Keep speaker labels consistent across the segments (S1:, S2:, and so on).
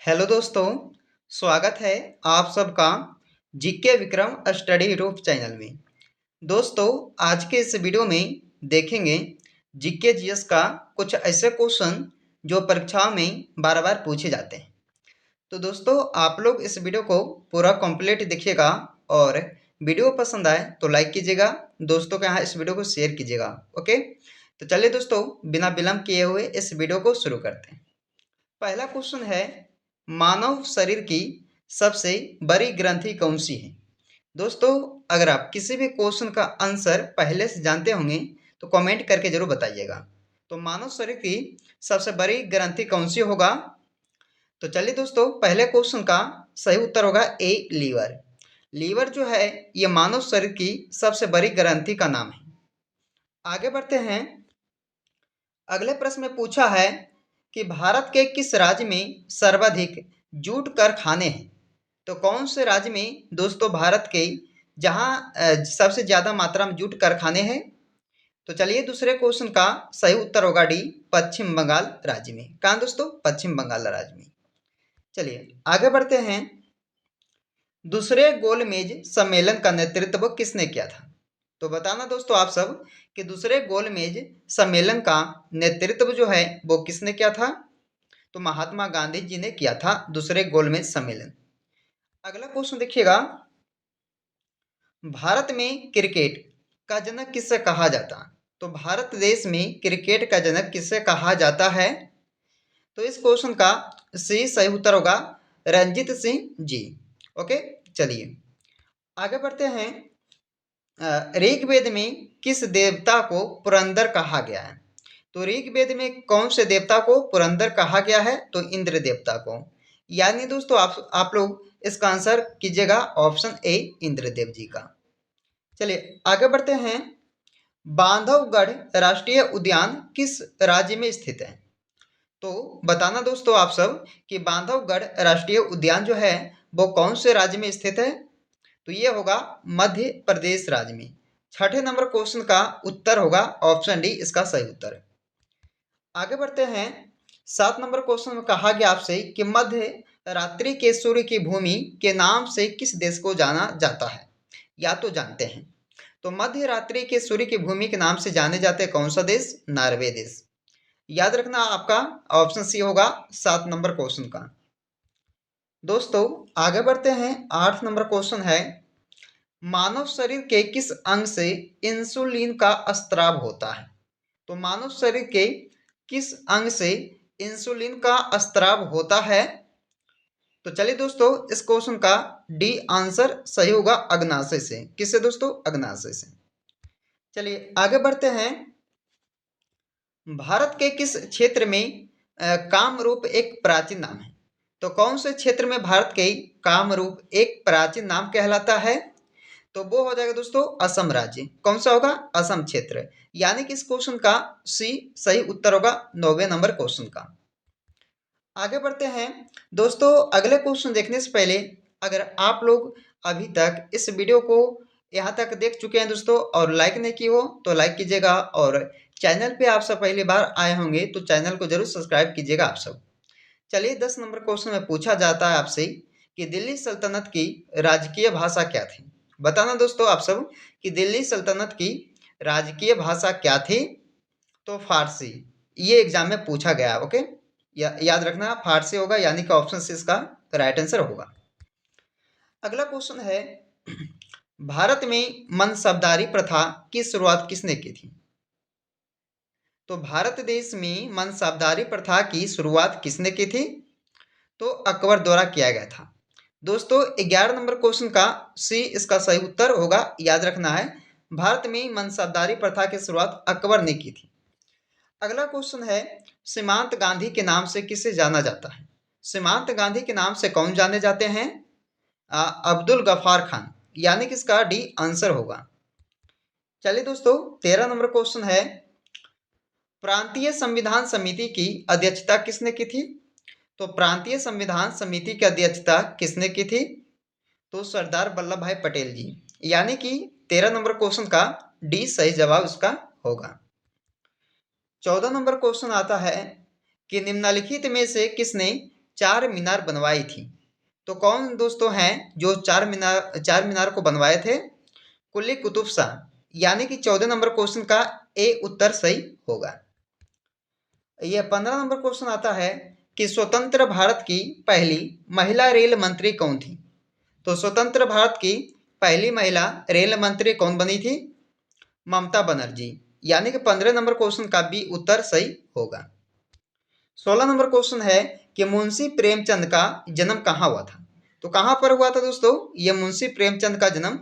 S1: Hello दोस्तों, स्वागत है आप सबका GK Vikram study YouTube channel में। दोस्तों, आज के इस वीडियो में देखेंगे जीके जीएस का कुछ ऐसे क्वेश्चन जो परीक्षाओं में बार बार पूछे जाते हैं। तो दोस्तों, आप लोग इस वीडियो को पूरा कंप्लीट देखिएगा और वीडियो पसंद आए तो लाइक कीजिएगा, दोस्तों के यहाँ इस वीडियो को शेयर कीजिएगा। ओके, तो चलिए दोस्तों, बिना विलंब किए हुए इस वीडियो को शुरू करते हैं। पहला क्वेश्चन है, मानव शरीर की सबसे बड़ी ग्रंथि कौन सी है? दोस्तों, अगर आप किसी भी क्वेश्चन का आंसर पहले से जानते होंगे तो कमेंट करके जरूर बताइएगा। तो मानव शरीर की सबसे बड़ी ग्रंथि कौन सी होगा? तो चलिए दोस्तों, पहले क्वेश्चन का सही उत्तर होगा ए, लीवर। लीवर जो है ये मानव शरीर की सबसे बड़ी ग्रंथि का नाम है। आगे बढ़ते हैं। अगले प्रश्न में पूछा है कि भारत के किस राज्य में सर्वाधिक जूट कारखाने हैं? तो कौन से राज्य में दोस्तों भारत के जहां सबसे ज्यादा मात्रा में जूट कारखाने हैं? तो चलिए, दूसरे क्वेश्चन का सही उत्तर होगा डी, पश्चिम बंगाल राज्य में। कहाँ दोस्तों? पश्चिम बंगाल राज्य में। चलिए आगे बढ़ते हैं। दूसरे गोलमेज सम्मेलन का नेतृत्व किसने किया था? तो बताना दोस्तों आप सब कि दूसरे गोलमेज सम्मेलन का नेतृत्व जो है वो किसने किया था? तो महात्मा गांधी जी ने किया था दूसरे गोलमेज सम्मेलन। अगला क्वेश्चन देखिएगा, भारत में क्रिकेट का जनक किससे कहा जाता? तो भारत देश में क्रिकेट का जनक किससे कहा जाता है? तो इस क्वेश्चन का सही उत्तर होगा रंजीत सिंह जी। ओके, चलिए आगे बढ़ते हैं। ऋग्वेद में किस देवता को पुरंदर कहा गया है? तो ऋग्वेद में कौन से देवता को पुरंदर कहा गया है? तो इंद्र देवता को। यानी दोस्तों आप लोग इसका आंसर कीजिएगा ऑप्शन ए, इंद्रदेव जी का। चलिए आगे बढ़ते हैं। बांधवगढ़ राष्ट्रीय उद्यान किस राज्य में स्थित है? तो बताना दोस्तों आप सब कि बांधवगढ़ राष्ट्रीय उद्यान जो है वो कौन से राज्य में स्थित है? तो ये होगा मध्य प्रदेश राज्य में। छठे नंबर क्वेश्चन का उत्तर होगा ऑप्शन डी, इसका सही उत्तर। आगे बढ़ते हैं। 7 नंबर क्वेश्चन में कहा गया आपसे कि मध्य रात्रि के सूर्य की भूमि के नाम से किस देश को जाना जाता है? या तो जानते हैं। तो मध्य रात्रि के सूर्य की भूमि के नाम से जाने जाते हैं कौन सा देश? नॉर्वे देश। याद रखना आपका ऑप्शन सी होगा 7 नंबर क्वेश्चन का। दोस्तों आगे बढ़ते हैं। 8 नंबर क्वेश्चन है, मानव शरीर के किस अंग से इंसुलिन का स्त्राव होता है? तो मानव शरीर के किस अंग से इंसुलिन का स्त्राव होता है? तो चलिए दोस्तों, इस क्वेश्चन का डी आंसर सही होगा अग्नाशय से। किससे दोस्तों? अग्नाशय से। चलिए आगे बढ़ते हैं। भारत के किस क्षेत्र में कामरूप एक प्राचीन नाम है? तो कौन से क्षेत्र में भारत के कामरूप एक प्राचीन नाम कहलाता है? तो वो हो जाएगा दोस्तों असम राज्य। कौन सा होगा? असम क्षेत्र। यानी कि इस क्वेश्चन का सी सही उत्तर होगा 9वें नंबर क्वेश्चन का। आगे बढ़ते हैं। दोस्तों अगले क्वेश्चन देखने से पहले अगर आप लोग अभी तक इस वीडियो को यहाँ तक देख चुके हैं दोस्तों और लाइक नहीं की हो तो लाइक कीजिएगा, और चैनल पे आप सब पहली बार आए होंगे तो चैनल को जरूर सब्सक्राइब कीजिएगा आप सब। चलिए 10 नंबर क्वेश्चन में पूछा जाता है आपसे कि दिल्ली सल्तनत की राजकीय भाषा क्या थी? बताना दोस्तों आप सब कि दिल्ली सल्तनत की राजकीय भाषा क्या थी? तो फारसी। ये एग्जाम में पूछा गया। ओके, याद रखना फारसी होगा, यानी कि ऑप्शन सी इसका राइट आंसर होगा। अगला क्वेश्चन है, भारत में मनसबदारी प्रथा की शुरुआत किसने की थी? तो भारत देश में मनसबदारी प्रथा की शुरुआत किसने की थी? तो अकबर द्वारा किया गया था। दोस्तों 11 नंबर क्वेश्चन का सी इसका सही उत्तर होगा। याद रखना है, भारत में मनसबदारी प्रथा की शुरुआत अकबर ने की थी। अगला क्वेश्चन है, सीमांत गांधी के नाम से किसे जाना जाता है? सीमांत गांधी के नाम से कौन जाने जाते हैं? अब्दुल गफ्फार खान। यानी कि इसका डी आंसर होगा। चलिए दोस्तों 13 नंबर क्वेश्चन है, प्रांतीय संविधान समिति की अध्यक्षता किसने की थी? तो प्रांतीय संविधान समिति की अध्यक्षता किसने की थी? तो सरदार वल्लभ भाई पटेल जी। यानी कि 13 नंबर क्वेश्चन का डी सही जवाब इसका होगा। 14 नंबर क्वेश्चन आता है कि निम्नलिखित में से किसने चार मीनार बनवाई थी? तो कौन दोस्तों हैं जो चार मीनार को बनवाए थे? कुली कुतुब शाह। यानी कि 14 नंबर क्वेश्चन का ए उत्तर सही होगा। यह 15 नंबर क्वेश्चन आता है कि स्वतंत्र भारत की पहली महिला रेल मंत्री कौन थी? तो स्वतंत्र भारत की पहली महिला रेल मंत्री कौन बनी थी? ममता बनर्जी। यानी कि 15 नंबर क्वेश्चन का बी उत्तर सही होगा। 16 नंबर क्वेश्चन है कि मुंशी प्रेमचंद का जन्म कहाँ हुआ था? तो कहाँ पर हुआ था दोस्तों? ये मुंशी प्रेमचंद का जन्म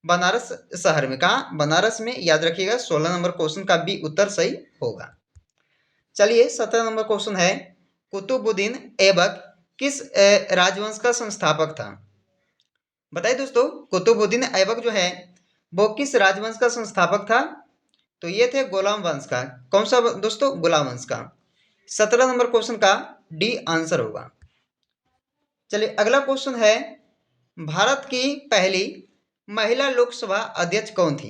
S1: बनारस शहर में। कहाँ? बनारस में। याद रखिएगा 16 नंबर क्वेश्चन का बी उत्तर सही होगा। चलिए 17 नंबर क्वेश्चन है, कुतुबुद्दीन ऐबक किस राजवंश का संस्थापक था? बताइए दोस्तों, कुतुबुद्दीन ऐबक जो है वो किस राजवंश का संस्थापक था? तो ये थे गुलाम वंश का। कौन सा दोस्तों? गुलाम वंश का। 17 नंबर क्वेश्चन का डी आंसर होगा। चलिए अगला क्वेश्चन है, भारत की पहली महिला लोकसभा अध्यक्ष कौन थी?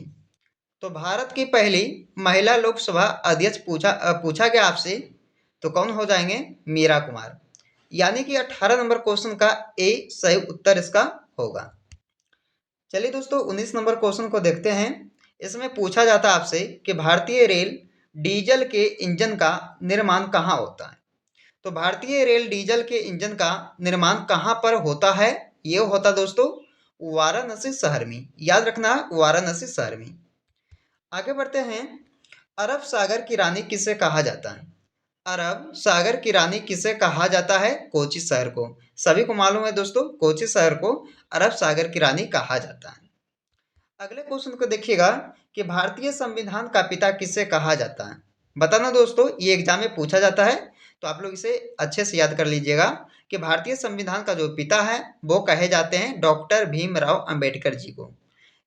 S1: तो भारत की पहली महिला लोकसभा अध्यक्ष पूछा गया आपसे, तो कौन हो जाएंगे? मीरा कुमार। यानी कि 18 नंबर क्वेश्चन का ए सही उत्तर इसका होगा। चलिए दोस्तों 19 नंबर क्वेश्चन को देखते हैं। इसमें पूछा जाता है आपसे कि भारतीय रेल डीजल के इंजन का निर्माण कहाँ होता है? तो भारतीय रेल डीजल के इंजन का निर्माण कहाँ पर होता है? ये होता दोस्तों वाराणसी शहर में। याद रखना, वाराणसी शहर में। आगे बढ़ते हैं। अरब सागर की रानी किसे कहा जाता है? अरब सागर की रानी किसे कहा जाता है? कोची शहर को। सभी को मालूम है दोस्तों, कोची शहर को अरब सागर की रानी कहा जाता है। अगले क्वेश्चन को देखिएगा कि भारतीय संविधान का पिता किसे कहा जाता है? बताना दोस्तों, ये एग्जाम में पूछा जाता है, तो आप लोग इसे अच्छे से याद कर लीजिएगा कि भारतीय संविधान का जो पिता है वो कहे जाते हैं डॉक्टर भीमराव अंबेडकर जी को।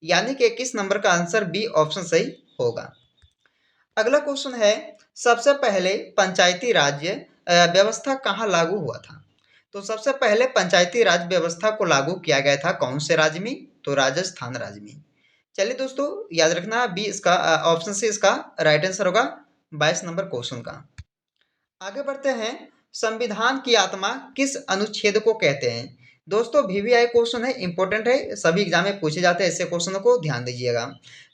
S1: यानी कि 21 नंबर का आंसर बी ऑप्शन सही होगा। अगला क्वेश्चन है, सबसे पहले पंचायती राज्य व्यवस्था कहाँ लागू हुआ था? तो सबसे पहले पंचायती राज व्यवस्था को लागू किया गया था कौन से राज्य में? तो राजस्थान राज्य में। चलिए दोस्तों याद रखना, बी इसका ऑप्शन सी इसका राइट आंसर होगा 22 नंबर क्वेश्चन का। आगे बढ़ते हैं। संविधान की आत्मा किस अनुच्छेद को कहते हैं? दोस्तों वीवीआई क्वेश्चन है, इंपॉर्टेंट है, सभी एग्जाम में पूछे जाते हैं, ऐसे क्वेश्चनों को ध्यान दीजिएगा।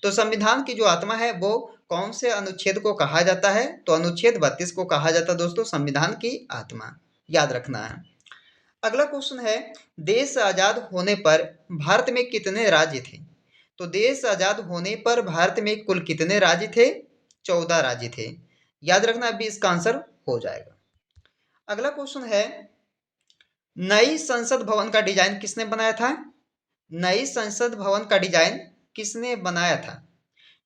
S1: तो संविधान की जो आत्मा है वो कौन से अनुच्छेद को कहा जाता है? तो अनुच्छेद 32 को कहा जाता है दोस्तों संविधान की आत्मा। याद रखना है। अगला क्वेश्चन है, देश आजाद होने पर भारत में कितने राज्य थे? तो देश आजाद होने पर भारत में कुल कितने राज्य थे? 14 राज्य थे। याद रखना, अभी इसका आंसर हो जाएगा। अगला क्वेश्चन है, नई संसद भवन का डिजाइन किसने बनाया था? नई संसद भवन का डिजाइन किसने बनाया था?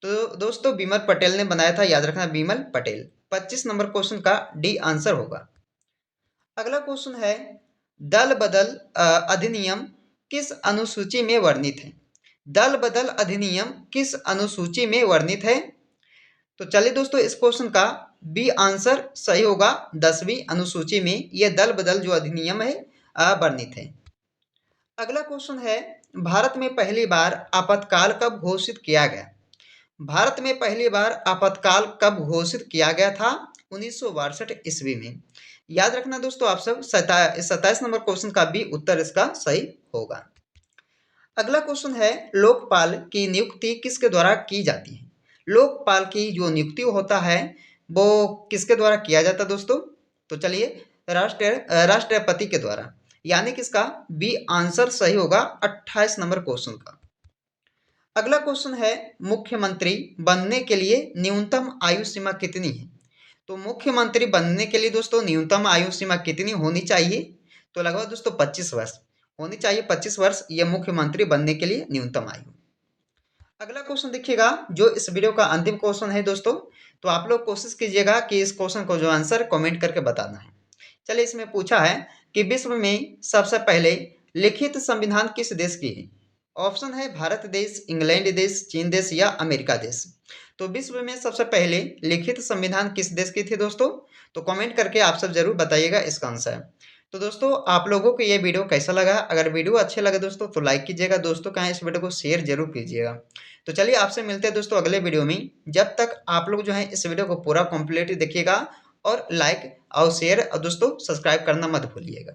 S1: तो दोस्तों बिमल पटेल ने बनाया था। याद रखना, बिमल पटेल। 25 नंबर क्वेश्चन का डी आंसर होगा। अगला क्वेश्चन है, दल बदल अधिनियम किस अनुसूची में वर्णित है? दल बदल अधिनियम किस अनुसूची में वर्णित है? तो चलिए दोस्तों इस क्वेश्चन का बी आंसर सही होगा। 10वीं अनुसूची में यह दल बदल जो अधिनियम है वर्णित है। अगला क्वेश्चन है, भारत में पहली बार आपातकाल कब घोषित किया गया? भारत में पहली बार आपातकाल कब घोषित किया गया था? 1962 ईस्वी में। याद रखना दोस्तों आप सब, 27 नंबर क्वेश्चन का भी उत्तर इसका सही होगा। अगला क्वेश्चन है, लोकपाल की नियुक्ति किसके द्वारा की जाती है? लोकपाल की जो नियुक्ति होता है वो किसके द्वारा किया जाता है दोस्तों? तो चलिए राष्ट्रपति के द्वारा। यानी कि इसका बी आंसर सही होगा 28 नंबर क्वेश्चन का। अगला क्वेश्चन है, मुख्यमंत्री बनने के लिए न्यूनतम आयु सीमा कितनी है? तो मुख्यमंत्री बनने के लिए दोस्तों न्यूनतम आयु सीमा कितनी होनी चाहिए? तो लगभग दोस्तों 25 वर्ष होनी चाहिए। 25 वर्ष ये मुख्यमंत्री बनने के लिए न्यूनतम आयु। अगला क्वेश्चन देखिएगा, जो इस वीडियो का अंतिम क्वेश्चन है दोस्तों, तो आप लोग कोशिश कीजिएगा कि इस क्वेश्चन को जो आंसर कमेंट करके बताना है। चलिए इसमें पूछा है कि विश्व में सबसे पहले लिखित संविधान किस देश की है? ऑप्शन है भारत देश, इंग्लैंड देश, चीन देश या अमेरिका देश। तो विश्व में सबसे पहले लिखित संविधान किस देश की थी दोस्तों? तो कमेंट करके आप सब जरूर बताइएगा इसका आंसर। तो दोस्तों आप लोगों को ये वीडियो कैसा लगा? अगर वीडियो अच्छे लगे दोस्तों तो लाइक कीजिएगा, दोस्तों कहें इस वीडियो को शेयर जरूर कीजिएगा। तो चलिए आपसे मिलते हैं दोस्तों अगले वीडियो में। जब तक आप लोग जो है इस वीडियो को पूरा कंप्लीट देखिएगा और लाइक और शेयर और दोस्तों सब्सक्राइब करना मत भूलिएगा।